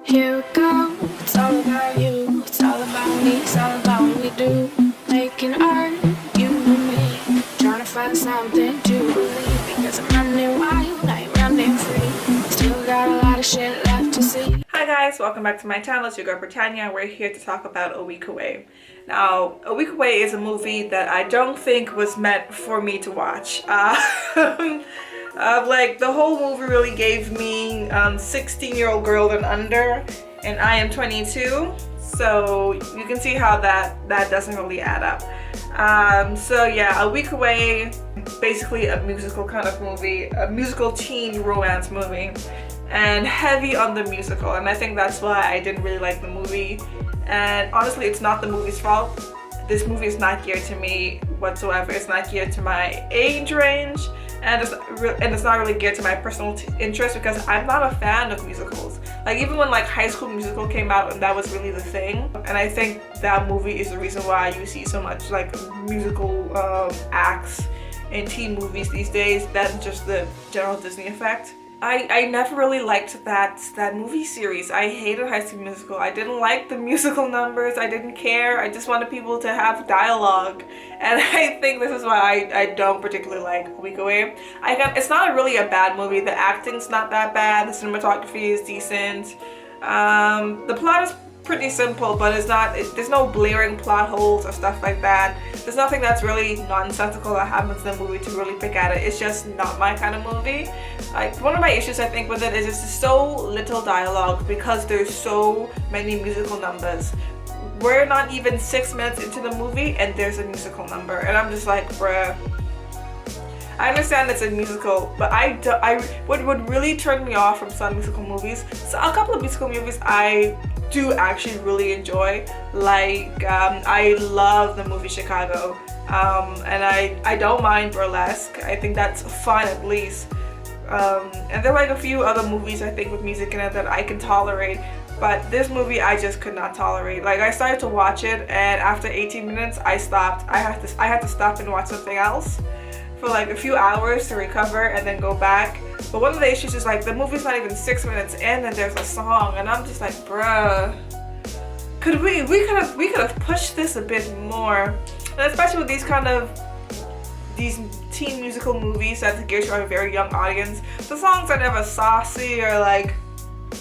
Here we go, it's all about you, it's all about me, it's all about what we do. Making art, you and me, trying to find something to believe. Because I'm running wild, I ain't running free, still got a lot of shit left to see. Hi guys, welcome back to my channel. It's your girl Britannia. We're here to talk about A Week Away. Now, A Week Away is a movie that I don't think was meant for me to watch. Like, the whole movie really gave me 16-year-old girl and under, and I am 22, so you can see how that doesn't really add up. So yeah, A Week Away, basically a musical kind of movie, a musical teen romance movie, and heavy on the musical, and I think that's why I didn't really like the movie. And honestly, it's not the movie's fault. This movie is not geared to me whatsoever. It's not geared to my age range, and it's not really geared to my personal interest, because I'm not a fan of musicals. Like, even when like High School Musical came out and that was really the thing, and I think that movie is the reason why you see so much like musical acts in teen movies these days than just the general Disney effect. I never really liked that movie series. I hated High School Musical. I didn't like the musical numbers. I didn't care. I just wanted people to have dialogue. And I think this is why I don't particularly like A Week Away. It's not really a bad movie. The acting's not that bad. The cinematography is decent. The plot is pretty simple, but there's no blaring plot holes or stuff like that. There's nothing that's really nonsensical that happens in the movie to really pick at it. It's just not my kind of movie. Like, one of my issues I think with it is it's so little dialogue because there's so many musical numbers. We're not even 6 minutes into the movie and there's a musical number, and I'm just like, bruh. I understand it's a musical, but what really turned me off from some musical movies, so a couple of musical movies I do actually really enjoy, like I love the movie Chicago, and I don't mind Burlesque. I think that's fun at least, and there are like a few other movies I think with music in it that I can tolerate, but this movie I just could not tolerate. Like, I started to watch it and after 18 minutes I stopped. I had to stop and watch something else for like a few hours to recover and then go back. But one of the issues is like the movie's not even 6 minutes in and there's a song, and I'm just like, bruh, could we could have pushed this a bit more. And especially with these teen musical movies that's geared to a very young audience, the songs are never saucy or like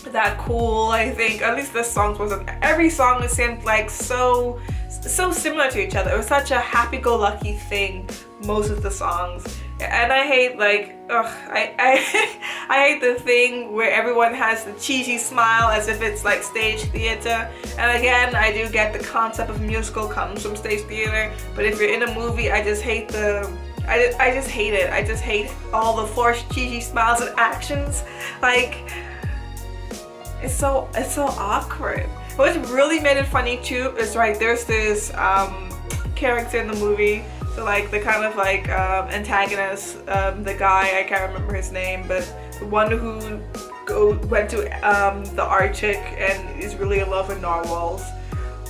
that cool. I think at least this song wasn't. Every song seemed like so similar to each other. It was such a happy-go-lucky thing, most of the songs. And I hate, like, I hate the thing where everyone has the cheesy smile as if it's like stage theater. And again, I do get the concept of musical comes from stage theater, but if you're in a movie, I just hate I just hate it. I just hate all the forced cheesy smiles and actions. Like, it's so awkward. What really made it funny too is, right, there's this character in the movie, so like the kind of like antagonist, the guy, I can't remember his name, but the one who went to the Arctic and is really in love with narwhals.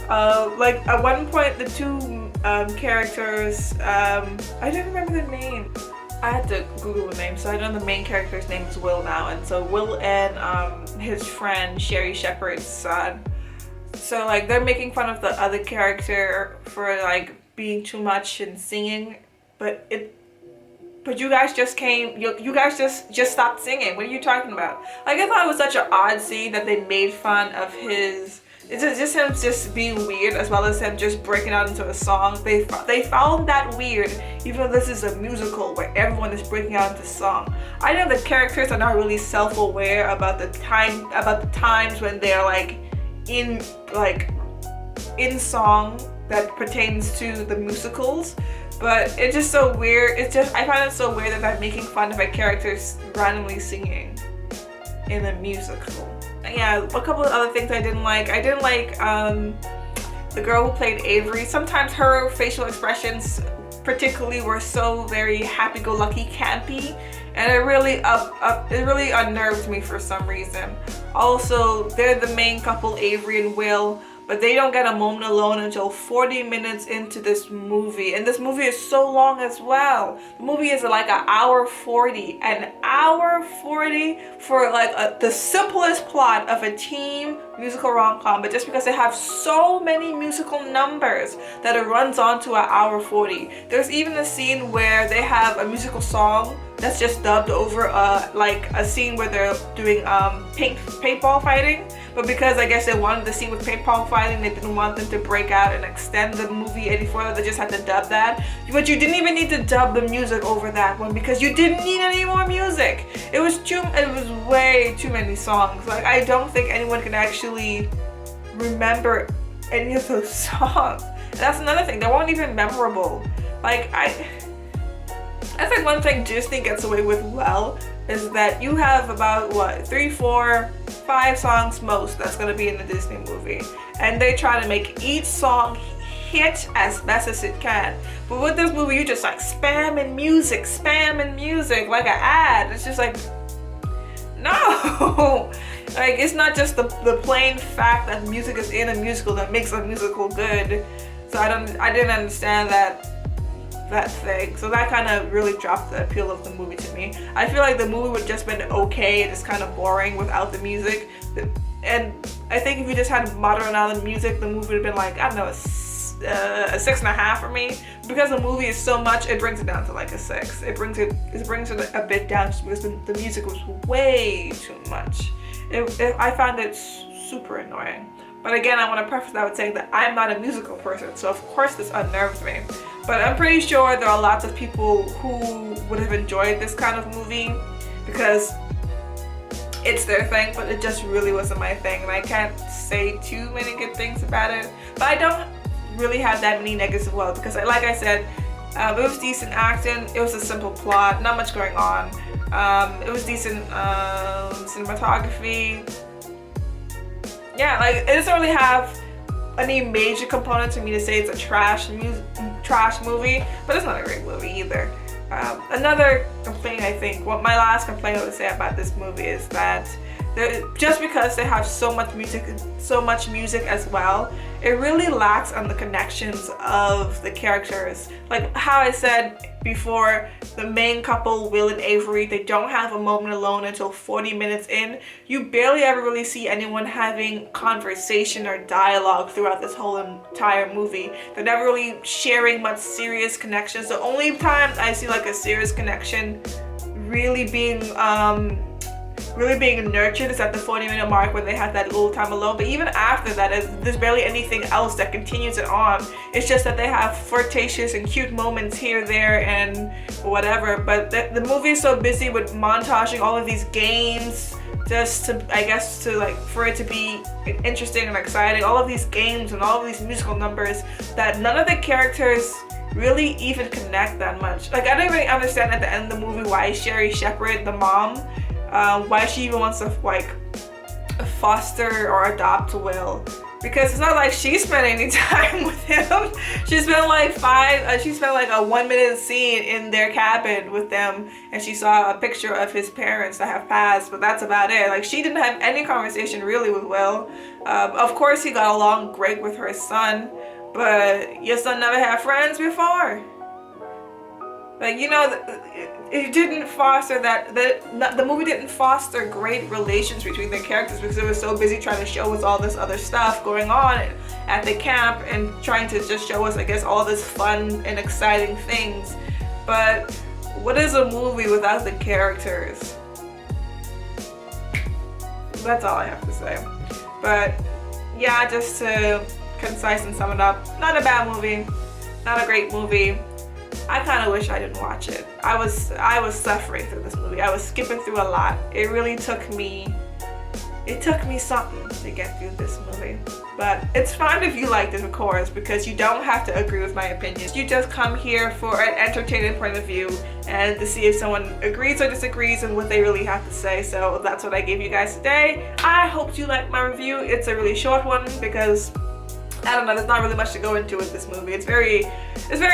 Like, at one point the two characters, I don't remember the name. I had to Google the name, so I know the main character's name is Will now, and so Will and his friend Sherry Shepherd's son. So like, they're making fun of the other character for like being too much and singing, but you guys just you guys just stopped singing. What are you talking about? Like, I thought it was such an odd scene that they made fun of his. It's just him just being weird, as well as him just breaking out into a song. They found that weird, even though this is a musical where everyone is breaking out into song. I know the characters are not really self-aware about the times when they're like in song that pertains to the musicals, but it's just so weird. I find it so weird that they're making fun of a character randomly singing in a musical. Yeah, a couple of other things I didn't like. I didn't like the girl who played Avery. Sometimes her facial expressions particularly were so very happy-go-lucky campy, and it really unnerved me for some reason. Also, they're the main couple, Avery and Will, but they don't get a moment alone until 40 minutes into this movie. And this movie is so long as well. The movie is like an hour 40. An hour 40 for like the simplest plot of a teen musical rom-com, but just because they have so many musical numbers that it runs on to an hour 40. There's even a scene where they have a musical song that's just dubbed over like a scene where they're doing paintball fighting, but because I guess they wanted the scene with paintball fighting, they didn't want them to break out and extend the movie any further. They just had to dub that, but you didn't even need to dub the music over that one because you didn't need any more music. It was way too many songs. Like, I don't think anyone can actually remember any of those songs. And that's another thing, they weren't even memorable. Like, I think one thing Disney gets away with well is that you have about what, 3, 4, 5 songs most that's gonna be in the Disney movie, and they try to make each song hit as best as it can. But with this movie, you just like spamming music like an ad. It's just like, no. Like, it's not just the plain fact that music is in a musical that makes a musical good. So I didn't understand that thing. So that kind of really dropped the appeal of the movie to me. I feel like the movie would just been okay and just kind of boring without the music. And I think if you just had modern out the music, the movie would have been like, I don't know, a 6.5 for me. Because the movie is so much, it brings it down to like a 6. It brings it a bit down because the music was way too much. I found it super annoying. But again, I want to preface that with saying that I'm not a musical person, so of course this unnerves me. But I'm pretty sure there are lots of people who would have enjoyed this kind of movie because it's their thing, but it just really wasn't my thing. And I can't say too many good things about it. But I don't really have that many negatives as well because, like I said, it was decent acting, it was a simple plot, not much going on. It was decent cinematography. Yeah, like, it doesn't really have any major components for me to say it's a trash movie, but it's not a great movie either. Another complaint, I think, my last complaint I would say about this movie is that just because they have so much music as well, it really lacks on the connections of the characters. Like how I said before, the main couple, Will and Avery, they don't have a moment alone until 40 minutes in. You barely ever really see anyone having conversation or dialogue throughout this whole entire movie. They're never really sharing much serious connections. The only time I see like a serious connection really being nurtured is at the 40-minute mark when they have that little time alone. But even after that, there's barely anything else that continues it on. It's just that they have flirtatious and cute moments here, there, and whatever. But the movie is so busy with montaging all of these games just to, I guess, to like, for it to be interesting and exciting. All of these games and all of these musical numbers that none of the characters really even connect that much. Like, I don't really understand at the end of the movie why Sherry Shepherd, the mom, why she even wants to like foster or adopt Will, because it's not like she spent any time with him. She spent like a 1-minute scene in their cabin with them, and she saw a picture of his parents that have passed, but that's about it. Like, she didn't have any conversation really with Will. Of course he got along great with her son, but your son never had friends before. Like, you know, it didn't foster the movie didn't foster great relations between the characters because it was so busy trying to show us all this other stuff going on at the camp and trying to just show us, I guess, all this fun and exciting things. But what is a movie without the characters? That's all I have to say. But yeah, just to concise and sum it up, not a bad movie, not a great movie. I kind of wish I didn't watch it. I was suffering through this movie. I was skipping through a lot. It really took me something to get through this movie. But it's fine if you liked it, of course, because you don't have to agree with my opinions. You just come here for an entertaining point of view and to see if someone agrees or disagrees and what they really have to say. So that's what I gave you guys today. I hope you liked my review. It's a really short one because I don't know, there's not really much to go into with this movie. It's very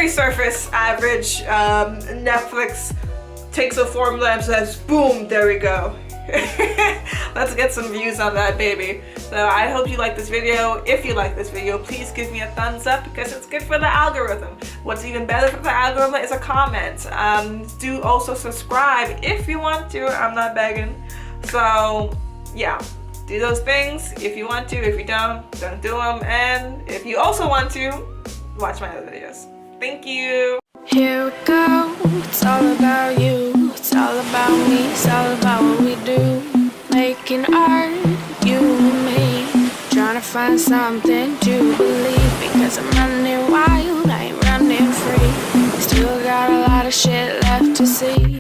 surface, average. Netflix takes a formula and says, boom, there we go. Let's get some views on that baby. So I hope you like this video. If you like this video, please give me a thumbs up because it's good for the algorithm. What's even better for the algorithm is a comment. Do also subscribe if you want to. I'm not begging. So yeah, do those things if you want to. If you don't do them. And if you also want to, watch my other videos. Thank you. Here we go, it's all about you, it's all about me, it's all about what we do. Making art, you and me, trying to find something to believe.